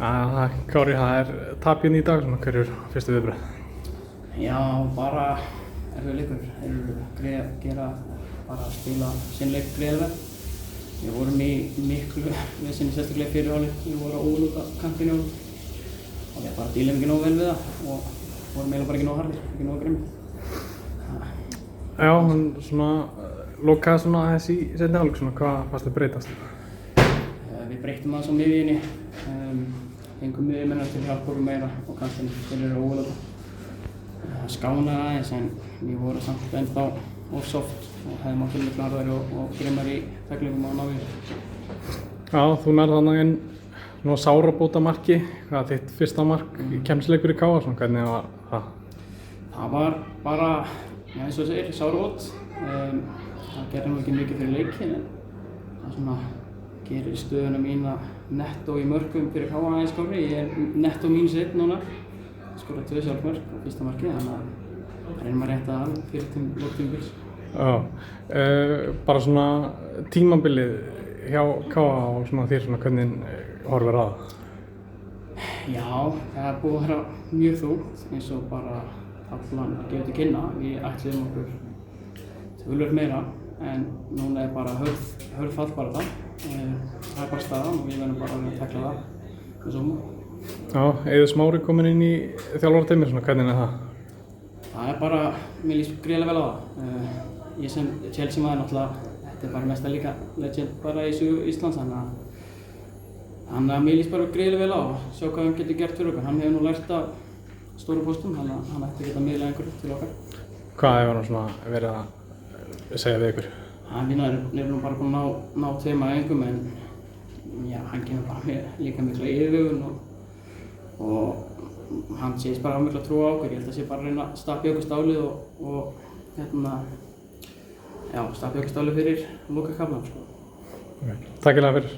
Kári, það tap hérna í dag, hver fyrstu viðbrögð? Já, bara erfiður leikur. Þeir eru bara spila sinn leik greiðlega. Við vorum í miklu vesinni sérstaklega í fyrri hálfleik. Við vorum á óluta kantinu og við bara dílum ekki nógu vel við það og vorum eiginlega bara ekki nógu harðir, ekki nógu grimmir. Já, hann lokaði aðeins í seinni hálfleik, hvað fannst þið breytast? Við breyttum aðeins á miðjunni, fengum miðjumenn til að hjálpa okkur meira og kannski þeir eru óluta. Það skánaði aðeins en við vorum samt ennþá of soft og hefðum átt miklu harðari og grimmar í taklingum á návíð. Já, þú nærði þarna inn sárabótamarki, hvað þitt fyrsta mark í keppnisleikur í KR, hvernig var það? Það var bara, eins og þú segir, sárabót. Það gerði nú ekki mikið fyrir leikinn en það gerir stöðuna mína nettó í mörkum fyrir KR aðeins skárri. Ég nettó -1 núna, skoraði 2 sjálfsmörk á fyrsta markið, þannig að reynum að rétta það fyrir lóktímabils. Já, bara tímabilið hjá KR og þér, hvernig horfir að það? Já, það er búið að vera mjög þungt eins og bara taflan gefur til kynna. Við ætluðum okkur töluvert meira en núna er bara hörð fallbarátta. Það er bara staðan og við verðum bara að tekla það með sóma. Já, Eiður Smári kominn inn í þjálfarateymið, hvernig er það? Það er bara, mér líst gríðarlega vel á það. Ég sem Chelsea maður náttúrulega, þetta er bara mesta líka legend bara í sögu Íslands, þannig að mér líst bara gríðarlega vel á að sjá hvað hann getur gert fyrir okkur. Hann hefur nú lært af stóru póstum, þannig að hann ætti að geta miðlað einhverju til okkar. Hvað hefur hann verið að segja við ykkur? Við erum nú bara búin að ná 2 æfingum en já, hann kemur bara með líka mikla yfirvegun og hann segist bara mikla trú á okkur. Ég held að sé bara að reyna að stappa í okkur stálið og stappa í okkur stálið fyrir lokakaflann. Takk fyrir.